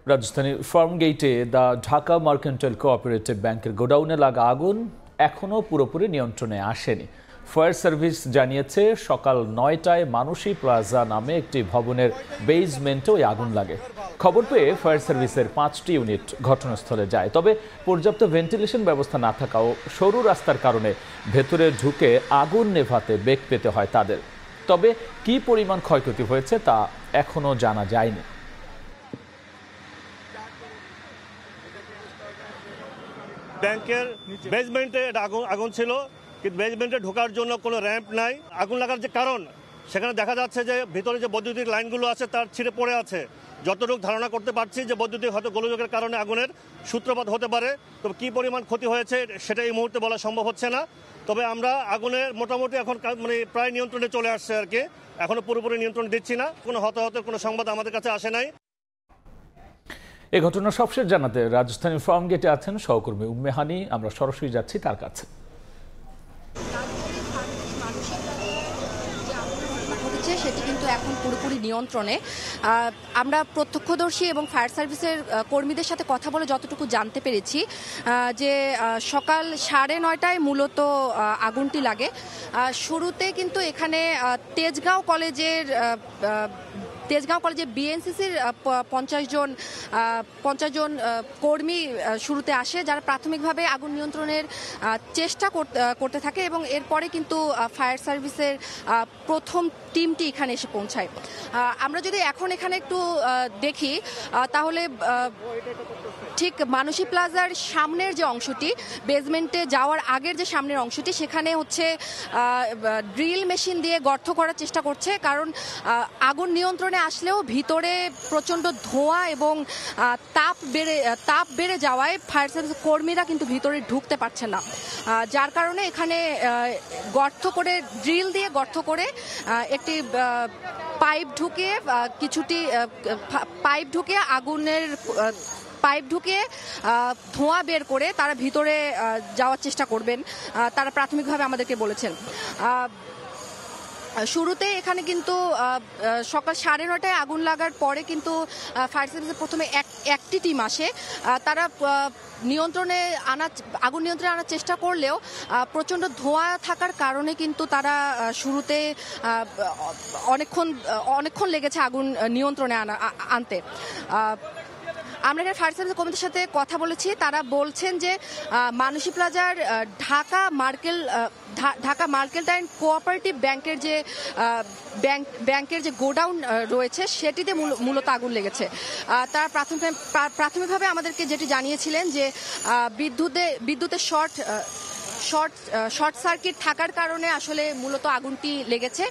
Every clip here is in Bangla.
রাজধানীর ফার্মগেটে দ্য ঢাকা মার্কেন্টাইল কোঅপারেটিভ ব্যাংকের গোডাউনে লাগা আগুন এখনও পুরোপুরি নিয়ন্ত্রণে আসেনি। ফায়ার সার্ভিস জানিয়েছে সকাল ৯টায় মানসী প্লাজা নামে একটি ভবনের বেসমেন্টে ওই আগুন লাগে। খবর পেয়ে ফায়ার সার্ভিসের ৫টি ইউনিট ঘটনাস্থলে যায়। তবে পর্যাপ্ত ভেন্টিলেশন ব্যবস্থা না থাকাও সরু রাস্তার কারণে ভেতরে ঢুকে আগুন নেভাতে বেগ পেতে হয় তাদের। তবে কী পরিমাণ ক্ষয়ক্ষতি হয়েছে তা এখনও জানা যায়নি। ব্যাংকের বেসমেন্টে আগুন ছিল, কিন্তু বেসমেন্টে ঢোকার জন্য কোনো র্যাম্প নাই। আগুন লাগার যে কারণ, সেখানে দেখা যাচ্ছে যে ভিতরে যে বৈদ্যুতিক লাইনগুলো আছে তার ছিঁড়ে পড়ে আছে। যতটুকু ধারণা করতে পারছি যে বৈদ্যুতিক হয়তো গোলযোগের কারণে আগুনের সূত্রপাত হতে পারে। তবে কী পরিমাণ ক্ষতি হয়েছে সেটা এই মুহূর্তে বলা সম্ভব হচ্ছে না। তবে আমরা আগুনের মোটামুটি এখন প্রায় নিয়ন্ত্রণে চলে আসছে আর কি। এখনো পুরোপুরি নিয়ন্ত্রণ দিচ্ছি না। কোনো হতাহতের কোনো সংবাদ আমাদের কাছে আসে নাই। এ ঘটনার সবশেষ জানাতে রাজধানীর ফার্মগেটে আছেন সহকর্মী উম্মে হানি। আমরা সরাসরি যাচ্ছি তার কাছে। সেটি কিন্তু এখন পুরোপুরি নিয়ন্ত্রণে। আমরা প্রত্যক্ষদর্শী এবং ফায়ার সার্ভিসের কর্মীদের সাথে কথা বলে যতটুকু জানতে পেরেছি যে সকাল ৯:৩০টায় মূলত আগুনটি লাগে। শুরুতে কিন্তু এখানে তেজগাঁও কলেজের বিএনসিসির ৫০ জন কর্মী শুরুতে আসে, যারা প্রাথমিকভাবে আগুন নিয়ন্ত্রণের চেষ্টা করতে থাকে এবং এরপরে কিন্তু ফায়ার সার্ভিসের প্রথম টিমটি এখানে এসে পৌঁছায়। আমরা যদি এখন এখানে একটু দেখি তাহলে ঠিক মানসী প্লাজার সামনের যে অংশটি, বেসমেন্টে যাওয়ার আগের যে সামনের অংশটি, সেখানে হচ্ছে ড্রিল মেশিন দিয়ে গর্ত করার চেষ্টা করছে। কারণ আগুন নিয়ন্ত্রণে আসলেও ভিতরে প্রচণ্ড ধোঁয়া এবং তাপ বেড়ে যাওয়ায় ফায়ার সার্ভিস কর্মীরা কিন্তু ভিতরে ঢুকতে পারছে না। যার কারণে এখানে ড্রিল দিয়ে গর্ত করে একটি পাইপ ঢুকিয়ে ধোঁয়া বের করে তারা ভিতরে যাওয়ার চেষ্টা করবেন, তারা প্রাথমিকভাবে আমাদেরকে বলেছেন। শুরুতে এখানে কিন্তু সকাল ৯:৩০টায় আগুন লাগার পরে কিন্তু ফায়ার সার্ভিসের প্রথমে একটি টিম আসে। তারা আগুন নিয়ন্ত্রণে আনার চেষ্টা করলেও প্রচণ্ড ধোঁয়া থাকার কারণে কিন্তু তারা শুরুতে অনেকক্ষণ লেগেছে আগুন নিয়ন্ত্রণে আনতে। আমরা এখানে ফায়ার সার্ভিস কর্মীদের সাথে কথা বলেছি। তারা বলছেন যে মানসী প্লাজার ঢাকা মার্কেন্টাইল কোঅপারেটিভ ব্যাংকের যে গোডাউন রয়েছে সেটিতে মূলত আগুন লেগেছে। তারা প্রাথমিকভাবে আমাদেরকে যেটি জানিয়েছিলেন যে বিদ্যুতের শর্ট সার্কিট থাকার কারণে আসলে মূলত আগুনটি লেগেছে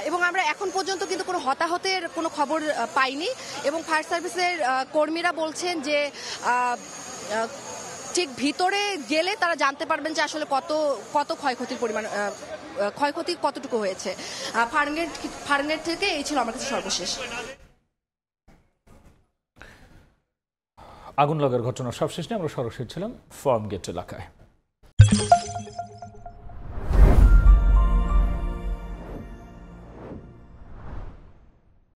এবং আমরা এখন পর্যন্ত কিন্তু কোনো হতাহতের কোনো খবর পাইনি। এবং ফায়ার সার্ভিসের কর্মীরা বলছেন যে ঠিক ভিতরে গেলে তারা জানতে পারবেন যে আসলে কত ক্ষয়ক্ষতি কতটুকু হয়েছে। ফার্মগেট থেকে এই ছিল আমার কাছে সর্বশেষ। আগুন লাগার ঘটনার সবশেষ নিয়ে আমরা সরাসরি ছিলাম ফার্মগেট এলাকায়।